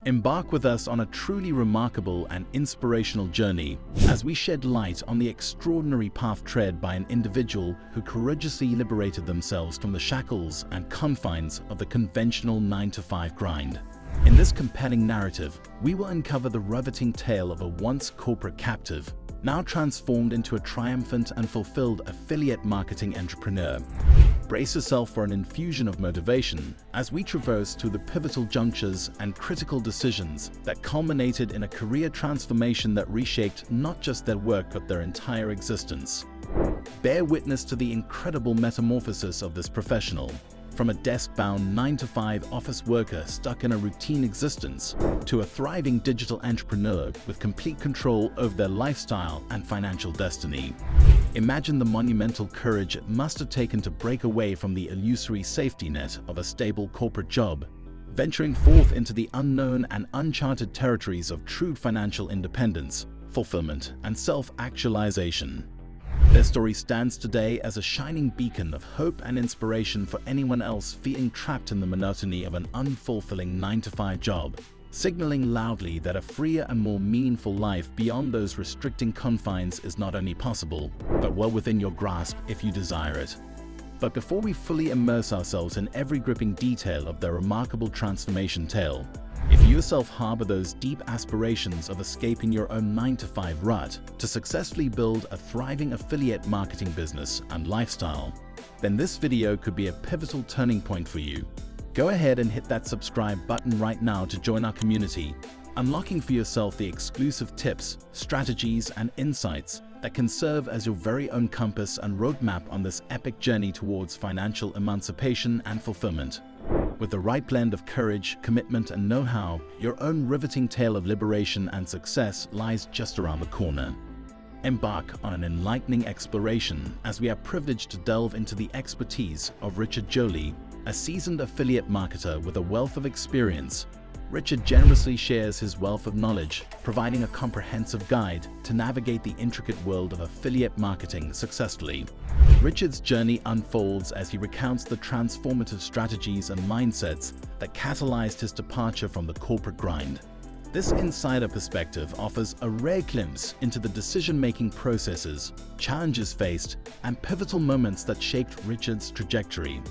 Embark with us on a truly remarkable and inspirational journey as we shed light on the extraordinary path tread by an individual who courageously liberated themselves from the shackles and confines of the conventional 9-to-5 grind. In this compelling narrative, we will uncover the riveting tale of a once corporate captive, now transformed into a triumphant and fulfilled affiliate marketing entrepreneur. Brace yourself for an infusion of motivation as we traverse through the pivotal junctures and critical decisions that culminated in a career transformation that reshaped not just their work but their entire existence. Bear witness to the incredible metamorphosis of this professional, from a desk-bound 9-to-5 office worker stuck in a routine existence to a thriving digital entrepreneur with complete control over their lifestyle and financial destiny. Imagine the monumental courage it must have taken to break away from the illusory safety net of a stable corporate job, venturing forth into the unknown and uncharted territories of true financial independence, fulfillment, and self-actualization. Their story stands today as a shining beacon of hope and inspiration for anyone else feeling trapped in the monotony of an unfulfilling 9-to-5 job, signaling loudly that a freer and more meaningful life beyond those restricting confines is not only possible, but well within your grasp if you desire it. But before we fully immerse ourselves in every gripping detail of their remarkable transformation tale, if you yourself harbor those deep aspirations of escaping your own 9-to-5 rut to successfully build a thriving affiliate marketing business and lifestyle, then this video could be a pivotal turning point for you. Go ahead and hit that subscribe button right now to join our community, unlocking for yourself the exclusive tips, strategies, and insights that can serve as your very own compass and roadmap on this epic journey towards financial emancipation and fulfillment. With the right blend of courage, commitment, and know-how, your own riveting tale of liberation and success lies just around the corner. Embark on an enlightening exploration as we are privileged to delve into the expertise of Richard Jolie, a seasoned affiliate marketer with a wealth of experience. Richard generously shares his wealth of knowledge, providing a comprehensive guide to navigate the intricate world of affiliate marketing successfully. Richard's journey unfolds as he recounts the transformative strategies and mindsets that catalyzed his departure from the corporate grind. This insider perspective offers a rare glimpse into the decision-making processes, challenges faced, and pivotal moments that shaped Richard's trajectory.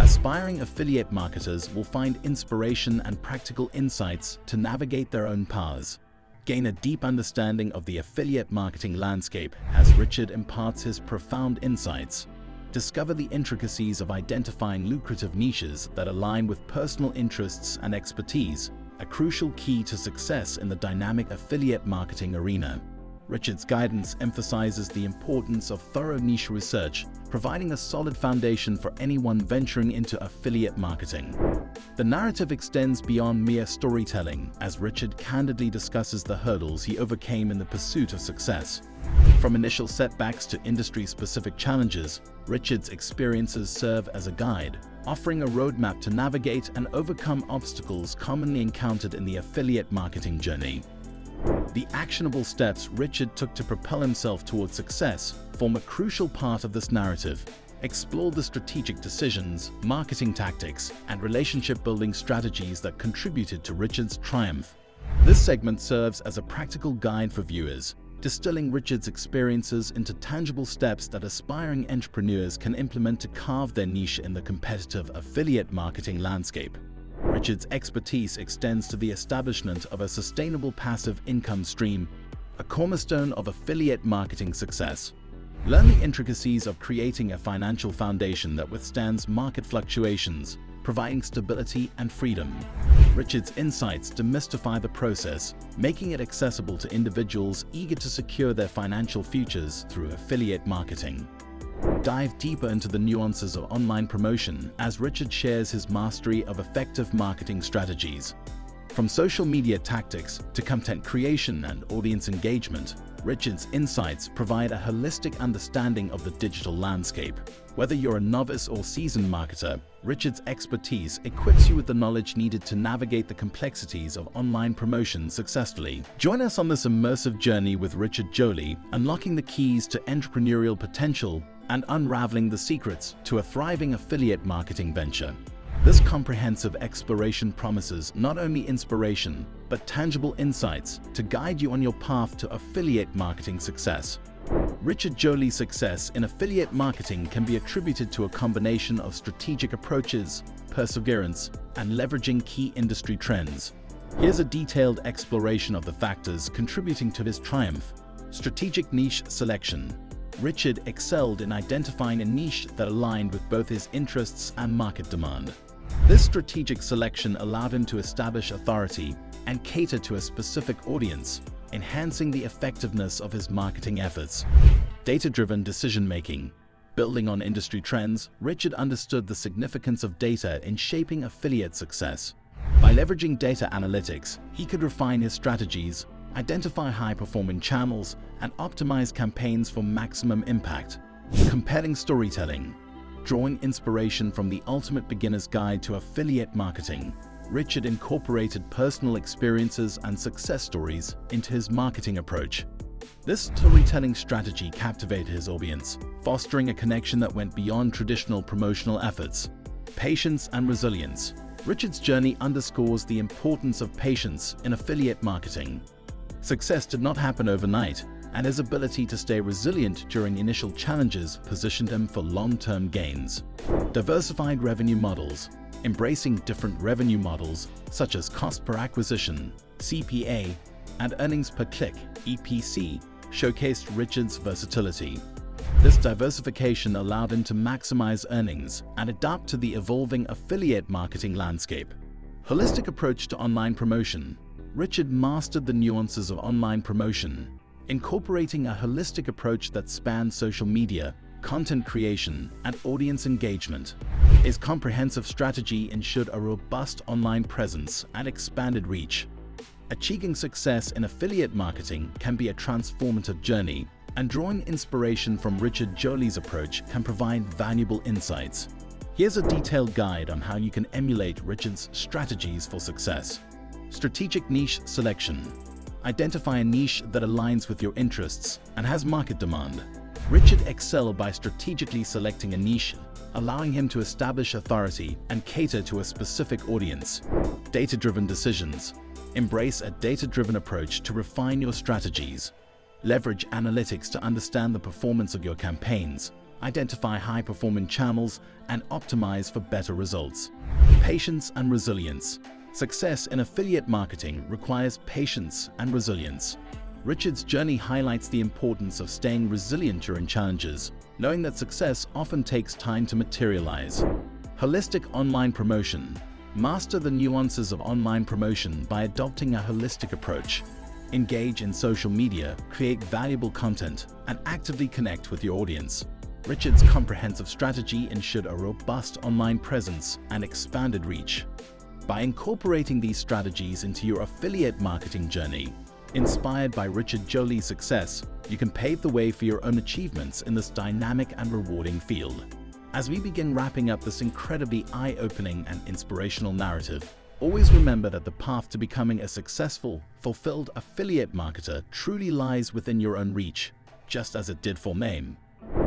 Aspiring affiliate marketers will find inspiration and practical insights to navigate their own paths. Gain a deep understanding of the affiliate marketing landscape as Richard imparts his profound insights. Discover the intricacies of identifying lucrative niches that align with personal interests and expertise, a crucial key to success in the dynamic affiliate marketing arena. Richard's guidance emphasizes the importance of thorough niche research, providing a solid foundation for anyone venturing into affiliate marketing. The narrative extends beyond mere storytelling as Richard candidly discusses the hurdles he overcame in the pursuit of success. From initial setbacks to industry-specific challenges, Richard's experiences serve as a guide, offering a roadmap to navigate and overcome obstacles commonly encountered in the affiliate marketing journey. The actionable steps Richard took to propel himself towards success form a crucial part of this narrative. Explore the strategic decisions, marketing tactics, and relationship-building strategies that contributed to Richard's triumph. This segment serves as a practical guide for viewers, distilling Richard's experiences into tangible steps that aspiring entrepreneurs can implement to carve their niche in the competitive affiliate marketing landscape. Richard's expertise extends to the establishment of a sustainable passive income stream, a cornerstone of affiliate marketing success. Learn the intricacies of creating a financial foundation that withstands market fluctuations, providing stability and freedom. Richard's insights demystify the process, making it accessible to individuals eager to secure their financial futures through affiliate marketing. Dive deeper into the nuances of online promotion as Richard shares his mastery of effective marketing strategies. From social media tactics to content creation and audience engagement, Richard's insights provide a holistic understanding of the digital landscape. Whether you're a novice or seasoned marketer, Richard's expertise equips you with the knowledge needed to navigate the complexities of online promotion successfully. Join us on this immersive journey with Richard Jolie, unlocking the keys to entrepreneurial potential and unraveling the secrets to a thriving affiliate marketing venture. This comprehensive exploration promises not only inspiration, but tangible insights to guide you on your path to affiliate marketing success. Richard Joly's success in affiliate marketing can be attributed to a combination of strategic approaches, perseverance, and leveraging key industry trends. Here's a detailed exploration of the factors contributing to his triumph. Strategic niche selection. Richard excelled in identifying a niche that aligned with both his interests and market demand. This strategic selection allowed him to establish authority and cater to a specific audience, enhancing the effectiveness of his marketing efforts. Data-driven decision-making. Building on industry trends, Richard understood the significance of data in shaping affiliate success. By leveraging data analytics, he could refine his strategies, identify high-performing channels, and optimize campaigns for maximum impact. Compelling storytelling. Drawing inspiration from the Ultimate Beginner's Guide to Affiliate Marketing, Richard incorporated personal experiences and success stories into his marketing approach. This storytelling strategy captivated his audience, fostering a connection that went beyond traditional promotional efforts. Patience and resilience. Richard's journey underscores the importance of patience in affiliate marketing. Success did not happen overnight, and his ability to stay resilient during initial challenges positioned him for long-term gains. Diversified revenue models. Embracing different revenue models, such as cost per acquisition, CPA, and earnings per click, EPC, showcased Richard's versatility. This diversification allowed him to maximize earnings and adapt to the evolving affiliate marketing landscape. Holistic approach to online promotion. Richard mastered the nuances of online promotion, incorporating a holistic approach that spanned social media, content creation, and audience engagement. His comprehensive strategy ensured a robust online presence and expanded reach. Achieving success in affiliate marketing can be a transformative journey, and drawing inspiration from Richard Joly's approach can provide valuable insights. Here's a detailed guide on how you can emulate Richard's strategies for success. Strategic niche selection. Identify a niche that aligns with your interests and has market demand. Richard excelled by strategically selecting a niche, allowing him to establish authority and cater to a specific audience. Data-driven decisions. Embrace a data-driven approach to refine your strategies. Leverage analytics to understand the performance of your campaigns, identify high-performing channels, and optimize for better results. Patience and resilience. Success in affiliate marketing requires patience and resilience. Richard's journey highlights the importance of staying resilient during challenges, knowing that success often takes time to materialize. Holistic online promotion. Master the nuances of online promotion by adopting a holistic approach. Engage in social media, create valuable content, and actively connect with your audience. Richard's comprehensive strategy ensured a robust online presence and expanded reach. By incorporating these strategies into your affiliate marketing journey, inspired by Richard Joly's success, you can pave the way for your own achievements in this dynamic and rewarding field. As we begin wrapping up this incredibly eye-opening and inspirational narrative, always remember that the path to becoming a successful, fulfilled affiliate marketer truly lies within your own reach, just as it did for Mame.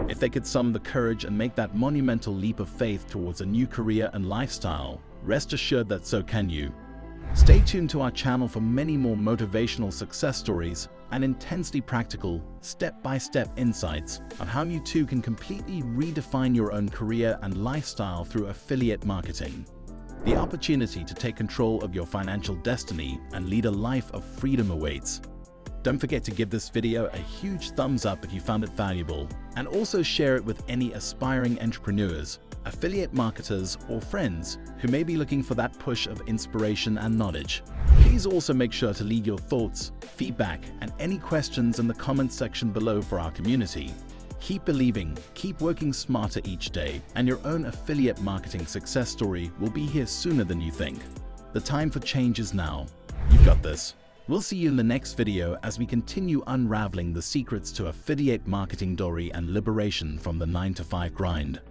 If they could summon the courage and make that monumental leap of faith towards a new career and lifestyle, rest assured that so can you. Stay tuned to our channel for many more motivational success stories and intensely practical, step-by-step insights on how you too can completely redefine your own career and lifestyle through affiliate marketing. The opportunity to take control of your financial destiny and lead a life of freedom awaits. Don't forget to give this video a huge thumbs up if you found it valuable, and also share it with any aspiring entrepreneurs, affiliate marketers, or friends who may be looking for that push of inspiration and knowledge. Please also make sure to leave your thoughts, feedback, and any questions in the comments section below for our community. Keep believing, keep working smarter each day, and your own affiliate marketing success story will be here sooner than you think. The time for change is now. You've got this. We'll see you in the next video as we continue unraveling the secrets to affiliate marketing story and liberation from the 9-to-5 grind.